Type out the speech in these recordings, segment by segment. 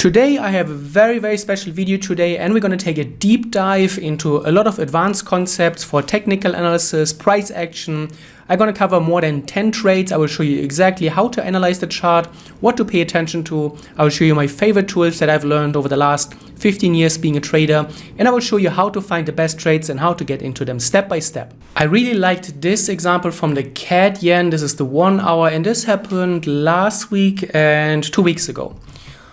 Today I have a very special video today, and we're going to take a deep dive into a lot of advanced concepts for technical analysis, price action. I'm going to cover more than 10 trades. I will show you exactly how to analyze the chart, what to pay attention to. I will show you my favorite tools that I've learned over the last 15 years being a trader, and I will show you how to find the best trades and how to get into them step by step. I really liked this example from the CAD yen. This is the 1 hour, and this happened last week and 2 weeks ago.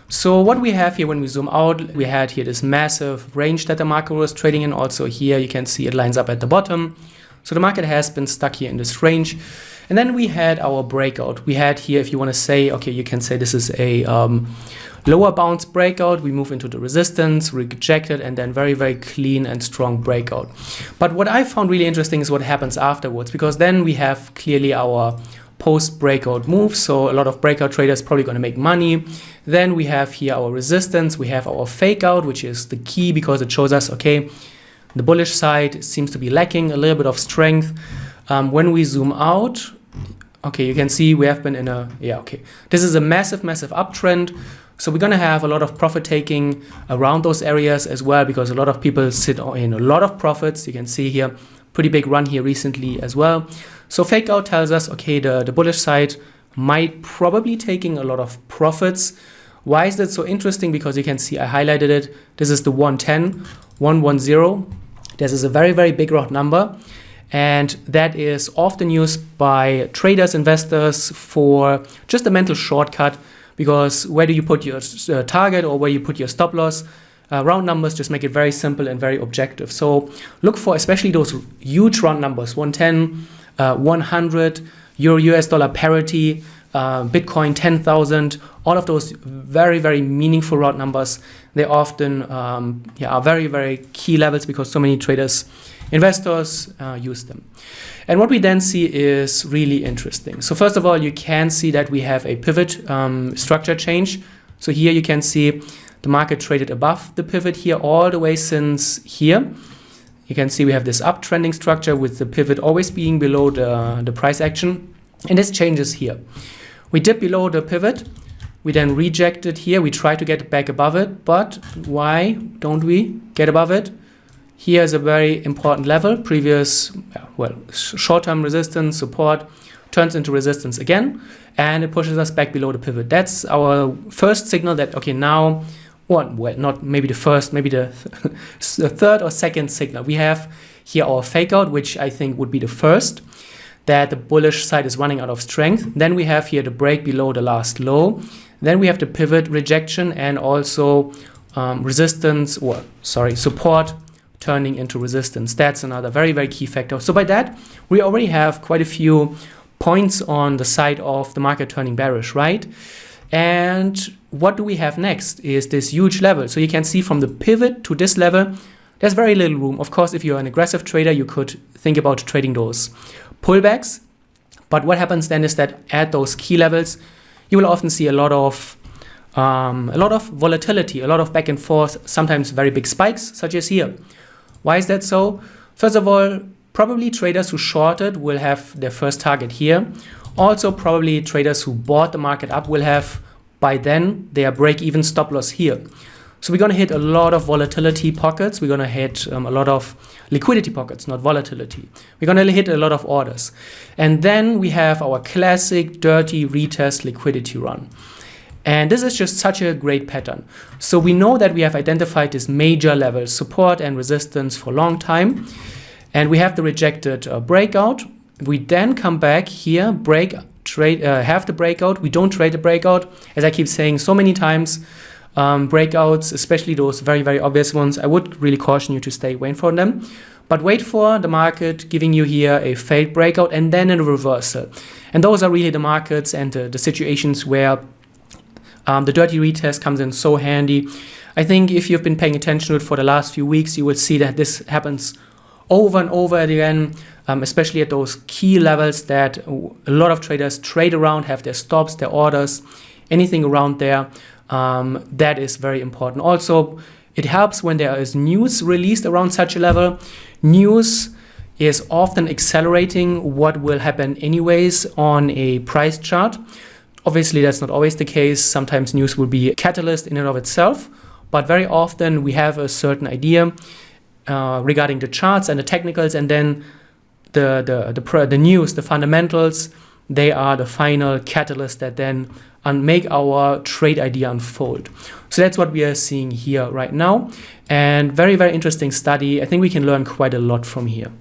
So what we have here when we zoom out, we had here this massive range that the market was trading in. Also here you can see it lines up at the bottom. So the market has been stuck here in this range. And then we had our breakout. We had here, if you want to say, okay, you can say this is a lower bounce breakout. We move into the resistance, reject it, and then very clean and strong breakout. But what I found really interesting is what happens afterwards, because then we have clearly our post-breakout move. So a lot of breakout traders probably going to make money. Then we have here our resistance. We have our fake out, which is the key because it shows us, okay, the bullish side seems to be lacking a little bit of strength. When we zoom out, okay, you can see we have been in a, this is a massive uptrend. So we're going to have a lot of profit taking around those areas as well, because a lot of people sit in a lot of profits. You can see here, pretty big run here recently as well. So fake out tells us, okay, the bullish side might probably taking a lot of profits. Why is that so interesting? Because you can see I highlighted it. This is the 110, 110. This is a very big round number. And that is often used by traders, investors for just a mental shortcut, because where do you put your target or where you put your stop loss? Round numbers just make it very simple and very objective. So look for especially those huge round numbers, 110, 100, Euro US dollar parity, Bitcoin 10,000, all of those very meaningful round numbers. They often are very key levels because so many traders, investors use them. And what we then see is really interesting. So first of all, you can see that we have a pivot structure change. So here you can see the market traded above the pivot here all the way since here. You can see we have this uptrending structure with the pivot always being below the price action. And this changes here. We dip below the pivot. We then reject it here. We try to get back above it. But why don't we get above it? Here is a very important level. Previous, short-term resistance, support, turns into resistance again. And it pushes us back below the pivot. That's our first signal that, okay, now, not maybe the first, maybe the third or second signal. We have here our fake out, which I think would be the first, that the bullish side is running out of strength. Then we have here the break below the last low. Then we have the pivot rejection and also support turning into resistance. That's another very key factor. So by that, we already have quite a few points on the side of the market turning bearish, right? And what do we have next is this huge level. So you can see from the pivot to this level, there's very little room. Of course, if you're an aggressive trader, you could think about trading those pullbacks. But what happens then is that at those key levels, you will often see a lot of volatility, a lot of back and forth, sometimes very big spikes, such as here. Why is that so? First of all, probably traders who shorted will have their first target here. Also, probably traders who bought the market up will have, by then, their break-even stop loss here. So we're going to hit a lot of volatility pockets. We're going to hit a lot of liquidity pockets, not volatility. We're going to hit a lot of orders. And then we have our classic dirty retest liquidity run. And this is just such a great pattern. So we know that we have identified this major level, support and resistance, for a long time. And we have the rejected breakout. We then come back here, have the breakout. We don't trade the breakout. As I keep saying so many times, breakouts, especially those very obvious ones, I would really caution you to stay away from them. But wait for the market giving you here a failed breakout and then a reversal. And those are really the markets and the situations where the dirty retest comes in so handy. I think if you've been paying attention to it for the last few weeks, you will see that this happens over and over again, especially at those key levels that a lot of traders trade around, have their stops, their orders, anything around there. That is very important. Also, it helps when there is news released around such a level. News is often accelerating what will happen anyways on a price chart. Obviously, that's not always the case. Sometimes news will be a catalyst in and of itself, but very often we have a certain idea regarding the charts and the technicals, and then the news, the fundamentals, they are the final catalyst that then make our trade idea unfold. So that's what we are seeing here right now, and very, very interesting study. I think we can learn quite a lot from here.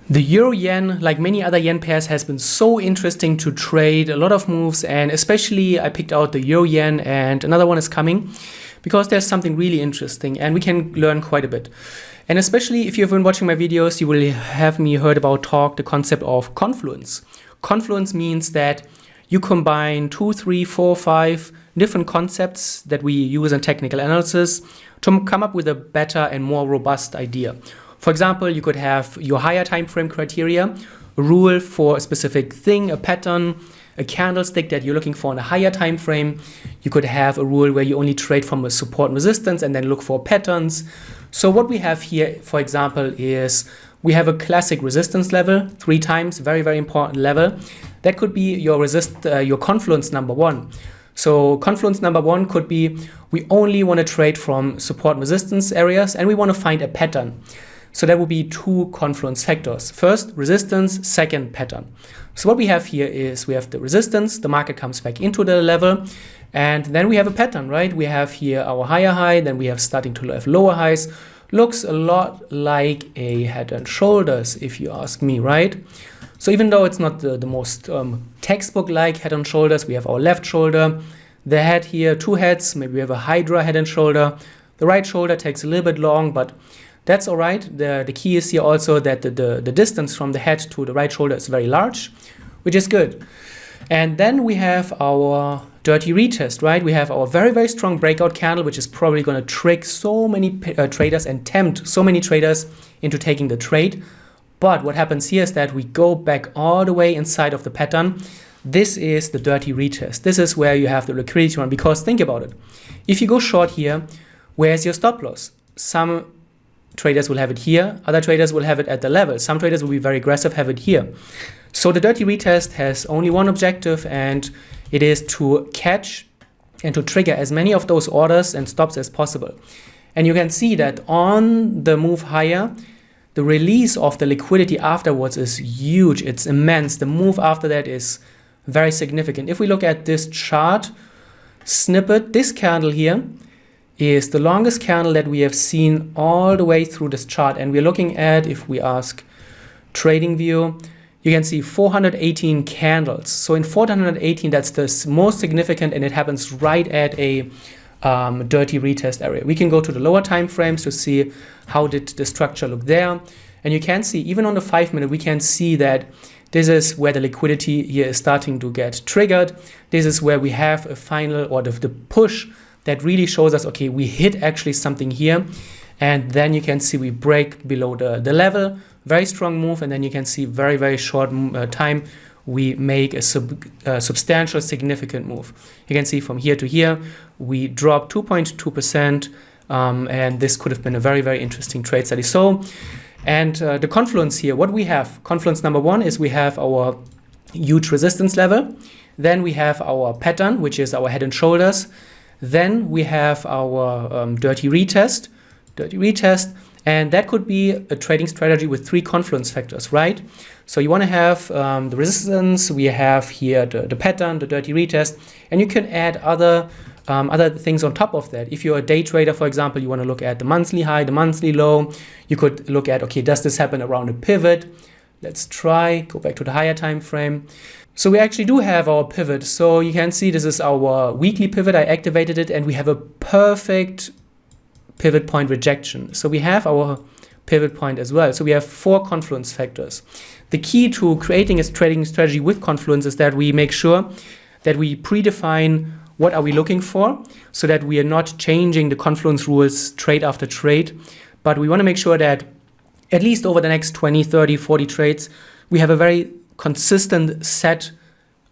The euro-yen, like many other yen pairs, has been so interesting to trade, a lot of moves, and especially I picked out the euro-yen, and another one is coming because there's something really interesting and we can learn quite a bit. And especially if you've been watching my videos, you will have me heard about the concept of Confluence. Confluence means that you combine 2, 3, 4, 5 different concepts that we use in technical analysis to come up with a better and more robust idea. For example, you could have your higher time frame criteria, a rule for a specific thing, a pattern, a candlestick that you're looking for in a higher time frame. You could have a rule where you only trade from a support and resistance and then look for patterns. So what we have here, for example, is we have a classic resistance level, 3 times, very, very important level. That could be your confluence number 1. So confluence number 1 could be we only want to trade from support and resistance areas and we want to find a pattern. So that would be 2 confluence factors. First, resistance, second, pattern. So what we have here is we have the resistance, the market comes back into the level, and then we have a pattern, right? We have here our higher high, then we have starting to have lower highs. Looks a lot like a head and shoulders, if you ask me, right? So even though it's not the most textbook-like head and shoulders, we have our left shoulder, the head here, 2 heads, maybe we have a hydra head and shoulder. The right shoulder takes a little bit long, but that's all right. The key is here also that the distance from the head to the right shoulder is very large, which is good. And then we have our dirty retest, right? We have our very, very strong breakout candle, which is probably going to trick so many traders and tempt so many traders into taking the trade. But what happens here is that we go back all the way inside of the pattern. This is the dirty retest. This is where you have the liquidity run, because think about it. If you go short here, where's your stop loss? Some traders will have it here, other traders will have it at the level. Some traders will be very aggressive, have it here. So the dirty retest has only one objective, and it is to catch and to trigger as many of those orders and stops as possible. And you can see that on the move higher, the release of the liquidity afterwards is huge. It's immense. The move after that is very significant. If we look at this chart snippet, this candle here is the longest candle that we have seen all the way through this chart. And we're looking at, if we ask TradingView, you can see 418 candles. So in 418, that's the most significant, and it happens right at a dirty retest area. We can go to the lower time frames to see how did the structure look there. And you can see, even on the 5-minute, we can see that this is where the liquidity here is starting to get triggered. This is where we have a final, or the push that really shows us, okay, we hit actually something here. And then you can see we break below the level, very strong move. And then you can see very, very short time, we make a substantial, significant move. You can see from here to here, we drop 2.2%. And this could have been a very, very interesting trade study. So, and the confluence here, what we have, confluence number 1 is we have our huge resistance level. Then we have our pattern, which is our head and shoulders. Then we have our dirty retest, and that could be a trading strategy with 3 confluence factors, right? So you want to have the resistance, we have here the pattern, the dirty retest, and you can add other things on top of that. If you're a day trader, for example, you want to look at the monthly high, the monthly low. You could look at, okay, does this happen around a pivot? Let's try, go back to the higher time frame. So we actually do have our pivot. So you can see this is our weekly pivot. I activated it, and we have a perfect pivot point rejection. So we have our pivot point as well. So we have 4 confluence factors. The key to creating a trading strategy with Confluence is that we make sure that we predefine what are we looking for, so that we are not changing the Confluence rules trade after trade, but we want to make sure that at least over the next 20, 30, 40 trades, we have a very consistent set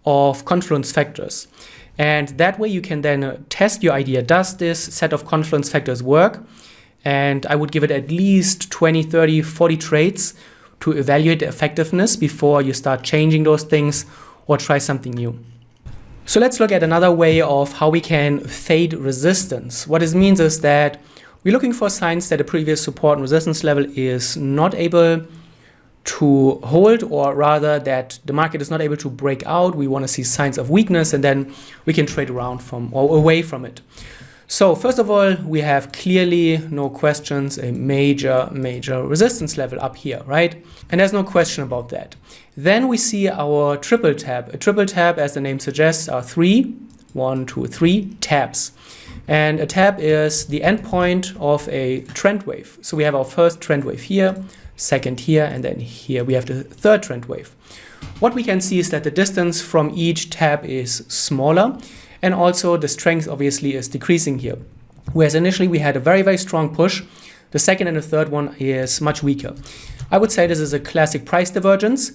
of confluence factors. And that way you can then test your idea. Does this set of confluence factors work? And I would give it at least 20, 30, 40 trades to evaluate the effectiveness before you start changing those things or try something new. So let's look at another way of how we can fade resistance. What this means is that we're looking for signs that the previous support and resistance level is not able to hold, or rather that the market is not able to break out. We want to see signs of weakness, and then we can trade around from or away from it. So first of all, we have clearly, no questions, a major resistance level up here, right? And there's no question about that. Then we see our triple tap. A triple tap, as the name suggests, are 3 tabs. And a tap is the endpoint of a trend wave. So we have our first trend wave here, second here, and then here we have the third trend wave. What we can see is that the distance from each tab is smaller, and also the strength obviously is decreasing here. Whereas initially we had a very strong push, the second and the third one is much weaker. I would say this is a classic price divergence.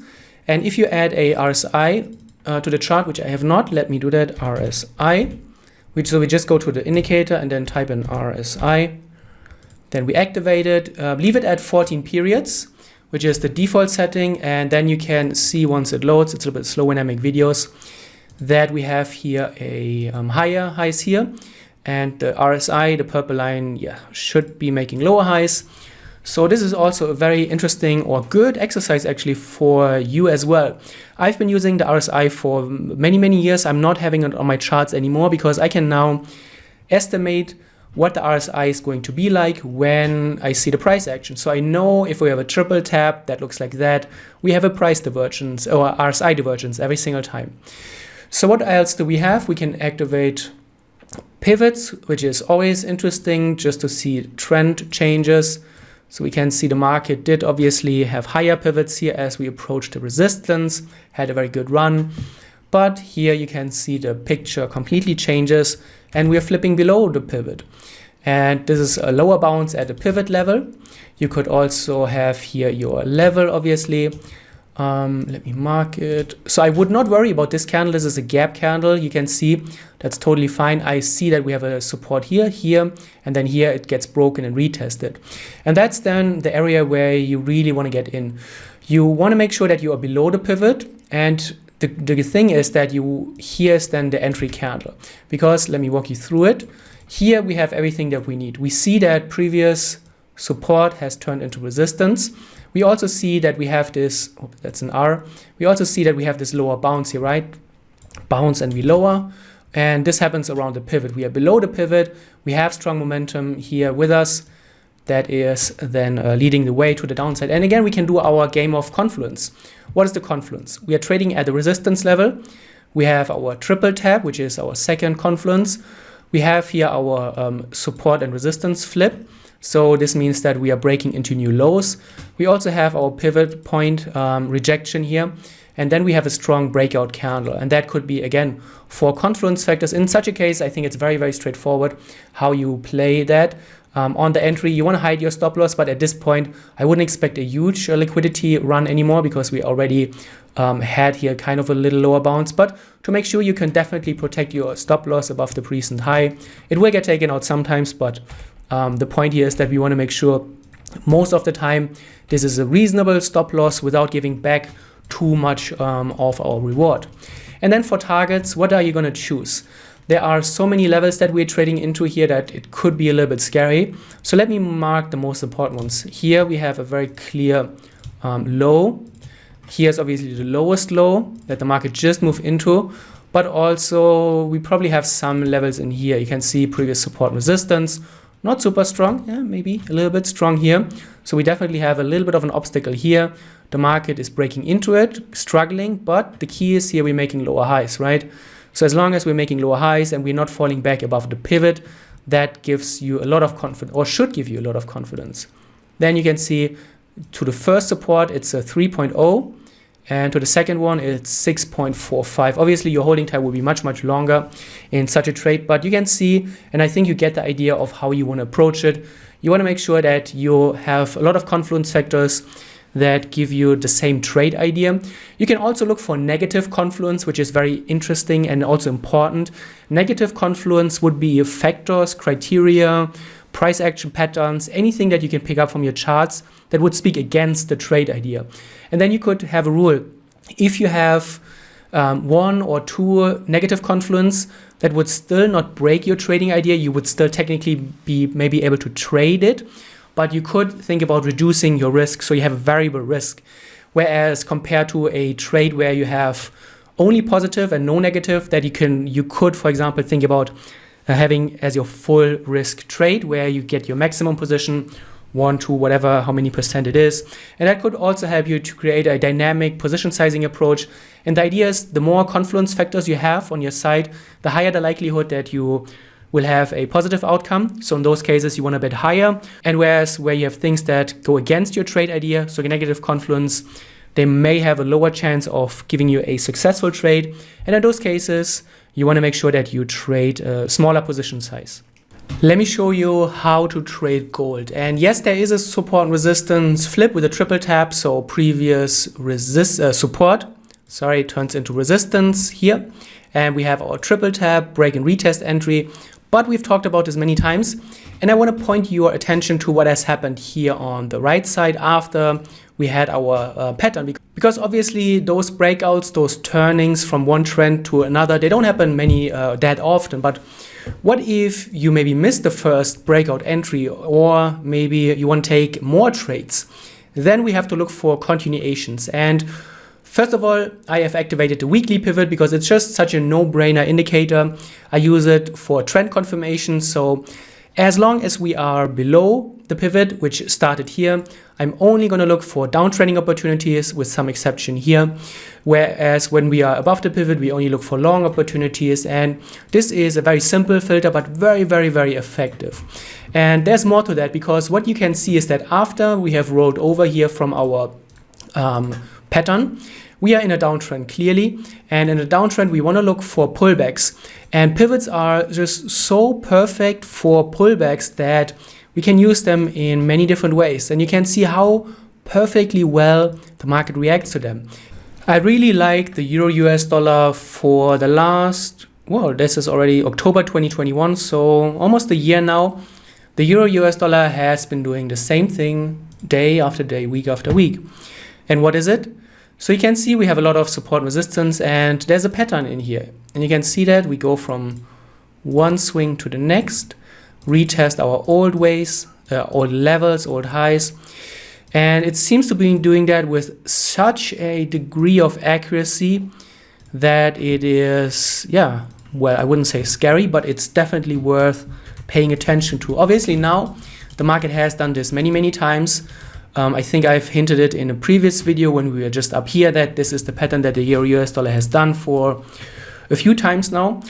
And if you add a RSI to the chart, which I have not, let me do that, RSI. So we just go to the indicator and then type in RSI. Then we activate it, leave it at 14 periods, which is the default setting. And then you can see once it loads, it's a little bit slow dynamic videos, that we have here a higher highs here. And the RSI, the purple line, should be making lower highs. So this is also a very interesting or good exercise actually for you as well. I've been using the RSI for many years. I'm not having it on my charts anymore because I can now estimate what the RSI is going to be like when I see the price action. So I know if we have a triple tap that looks like that, we have a price divergence or RSI divergence every single time. So what else do we have? We can activate pivots, which is always interesting just to see trend changes. So we can see the market did obviously have higher pivots here as we approached the resistance, had a very good run. But here you can see the picture completely changes and we are flipping below the pivot. And this is a lower bounce at the pivot level. You could also have here your level, obviously. Let me mark it. So I would not worry about this candle. This is a gap candle. You can see that's totally fine. I see that we have a support here, and then here it gets broken and retested. And that's then the area where you really want to get in. You want to make sure that you are below the pivot, and the thing is that here's then the entry candle. Because let me walk you through it. Here we have everything that we need. We see that previous support has turned into resistance. We also see that we have this, that's an R. We also see that we have this lower bounce here, right? Bounce and we lower. And this happens around the pivot. We are below the pivot. We have strong momentum here with us. That is then leading the way to the downside. And again, we can do our game of Confluence. What is the Confluence? We are trading at the resistance level. We have our triple tap, which is our second Confluence. We have here our support and resistance flip. So this means that we are breaking into new lows. We also have our pivot point rejection here. And then we have a strong breakout candle. And that could be, again, for confluence factors. In such a case, I think it's very straightforward how you play that. On the entry, you want to hide your stop loss. But at this point, I wouldn't expect a huge liquidity run anymore because we already had here kind of a little lower bounce. But to make sure you can definitely protect your stop loss above the recent high. It will get taken out sometimes, but the point here is that we want to make sure most of the time this is a reasonable stop loss without giving back too much of our reward. And then for targets, what are you going to choose? There are so many levels that we're trading into here that it could be a little bit scary. So let me mark the most important ones. Here we have a very clear low. Here's obviously the lowest low that the market just moved into. But also we probably have some levels in here. You can see previous support resistance. Not super strong, yeah, maybe a little bit strong here. So we definitely have a little bit of an obstacle here. The market is breaking into it, struggling, but the key is here we're making lower highs, right? So as long as we're making lower highs and we're not falling back above the pivot, that gives you a lot of confidence, or should give you a lot of confidence. Then you can see to the first support, it's a 3.0. And to the second one, it's 6.45. Obviously, your holding time will be much longer in such a trade, but you can see, and I think you get the idea of how you want to approach it. You want to make sure that you have a lot of confluence factors that give you the same trade idea. You can also look for negative confluence, which is very interesting and also important. Negative confluence would be factors, criteria, price action patterns, anything that you can pick up from your charts that would speak against the trade idea. And then you could have a rule. If you have one or two negative confluence, that would still not break your trading idea. You would still technically be maybe able to trade it, but you could think about reducing your risk, so you have a variable risk. Whereas compared to a trade where you have only positive and no negative, that you could, for example, think about having as your full risk trade, where you get your maximum position, 1 to whatever, how many % it is. And that could also help you to create a dynamic position sizing approach. And the idea is the more confluence factors you have on your side, the higher the likelihood that you will have a positive outcome. So in those cases, you want to bet higher. And whereas where you have things that go against your trade idea, so a negative confluence, they may have a lower chance of giving you a successful trade. And in those cases, you want to make sure that you trade a smaller position size. Let me show you how to trade gold. And yes, there is a support and resistance flip with a triple tap. So previous support, turns into resistance here. And we have our triple tap, break and retest entry. But we've talked about this many times. And I want to point your attention to what has happened here on the right side after we had our pattern. Because obviously those breakouts, those turnings from one trend to another, they don't happen that often. But what if you maybe missed the first breakout entry, or maybe you want to take more trades? Then we have to look for continuations. And first of all, I have activated the weekly pivot because it's just such a no-brainer indicator. I use it for trend confirmation. So as long as we are below the pivot, which started here, I'm only going to look for downtrending opportunities, with some exception here. Whereas when we are above the pivot, we only look for long opportunities. And this is a very simple filter, but very, very, very effective. And there's more to that, because what you can see is that after we have rolled over here from our pattern, we are in a downtrend clearly. And in a downtrend, we want to look for pullbacks. And pivots are just so perfect for pullbacks that we can use them in many different ways. And you can see how perfectly well the market reacts to them. I really like the Euro US dollar for the last, well, this is already October 2021, so almost a year now. The Euro US dollar has been doing the same thing day after day, week after week. And what is it? So you can see we have a lot of support resistance, and there's a pattern in here. And you can see that we go from one swing to the next, retest our old ways, old levels, old highs. And it seems to be doing that with such a degree of accuracy that it is, well, I wouldn't say scary, but it's definitely worth paying attention to. Obviously now the market has done this many, many times. I think I've hinted it in a previous video when we were just up here that this is the pattern that the Euro US dollar has done for a few times now.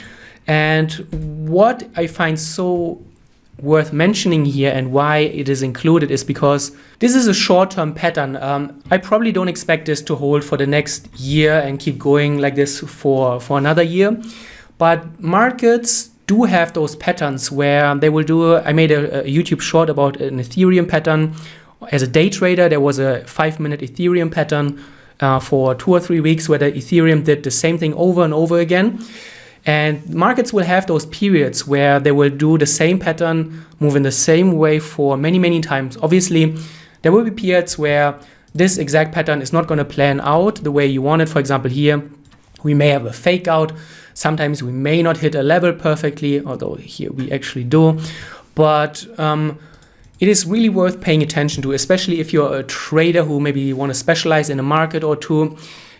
And what I find so worth mentioning here and why it is included is because this is a short-term pattern. I probably don't expect this to hold for the next year and keep going like this for another year. But markets do have those patterns where they will do, I made a YouTube short about an Ethereum pattern. As a day trader, there was a 5-minute Ethereum pattern for 2 or 3 weeks where the Ethereum did the same thing over and over again. And markets will have those periods where they will do the same pattern, move in the same way for many, many times. Obviously, there will be periods where this exact pattern is not going to plan out the way you want it. For example, here, we may have a fake out. Sometimes we may not hit a level perfectly, although here we actually do. But it is really worth paying attention to, especially if you're a trader who maybe want to specialize in a market or two.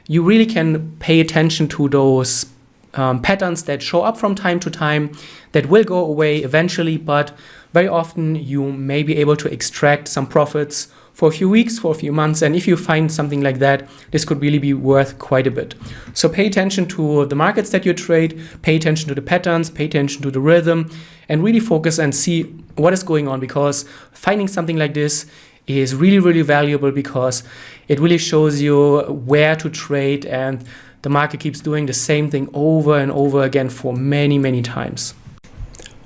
You really can pay attention to those patterns that show up from time to time, that will go away eventually, but very often you may be able to extract some profits for a few weeks, for a few months. And if you find something like that, this could really be worth quite a bit. So pay attention to the markets that you trade, pay attention to the patterns, pay attention to the rhythm, and really focus and see what is going on, because finding something like this is really, really valuable, because it really shows you where to trade, and the market keeps doing the same thing over and over again for many, many times.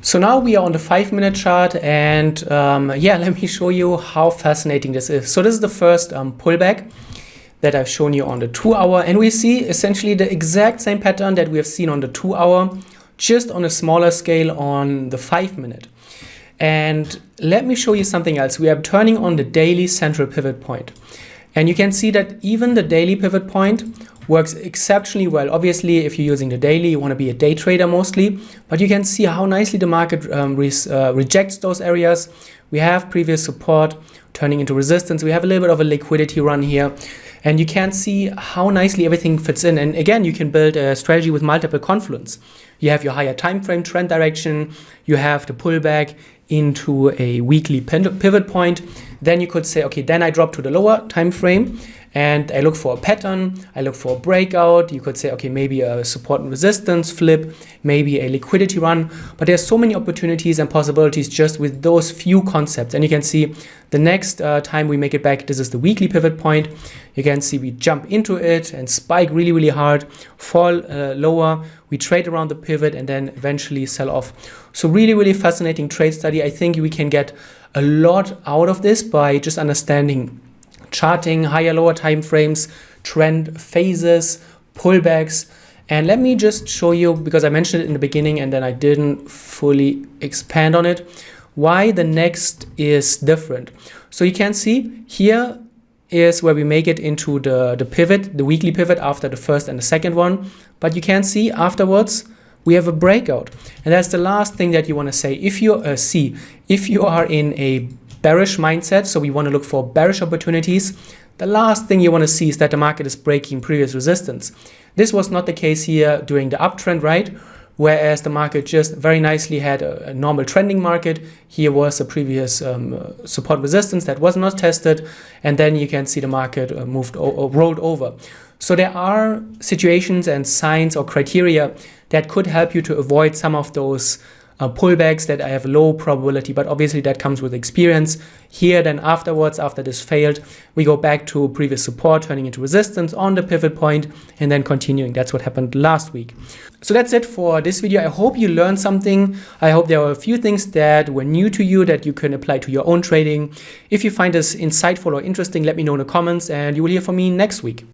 So now we are on the 5-minute chart, and let me show you how fascinating this is. So this is the first pullback that I've shown you on the 2-hour, and we see essentially the exact same pattern that we have seen on the 2-hour, just on a smaller scale on the 5-minute. And let me show you something else. We are turning on the daily central pivot point. And you can see that even the daily pivot point works exceptionally well. Obviously, if you're using the daily, you want to be a day trader mostly, but you can see how nicely the market rejects those areas. We have previous support turning into resistance. We have a little bit of a liquidity run here, and you can see how nicely everything fits in. And again, you can build a strategy with multiple confluence. You have your higher time frame trend direction, you have the pullback into a weekly pivot point. Then you could say, okay, then I drop to the lower time frame and I look for a pattern, I look for a breakout. You could say, okay, maybe a support and resistance flip, maybe a liquidity run, but there's so many opportunities and possibilities just with those few concepts. And you can see the next time we make it back, this is the weekly pivot point. You can see we jump into it and spike really, really hard, fall lower, we trade around the pivot and then eventually sell off. So really, really fascinating trade study. I think we can get a lot out of this by just understanding charting, higher, lower time frames, trend phases, pullbacks. And let me just show you, because I mentioned it in the beginning and then I didn't fully expand on it, why the next is different. So you can see here is where we make it into the pivot, the weekly pivot after the first and the second one. But you can see afterwards, we have a breakout. And that's the last thing that you want to say. If you if you are in a bearish mindset, so we want to look for bearish opportunities, the last thing you want to see is that the market is breaking previous resistance. This was not the case here during the uptrend, right? Whereas the market just very nicely had a normal trending market. Here was a previous support resistance that was not tested, and then you can see the market rolled over. So there are situations and signs or criteria that could help you to avoid some of those pullbacks that I have low probability, but obviously that comes with experience. Here then afterwards, after this failed, we go back to previous support turning into resistance on the pivot point and then continuing. That's what happened last week. So that's it for this video. I hope you learned something. I hope there were a few things that were new to you that you can apply to your own trading. If you find this insightful or interesting, let me know in the comments and you will hear from me next week.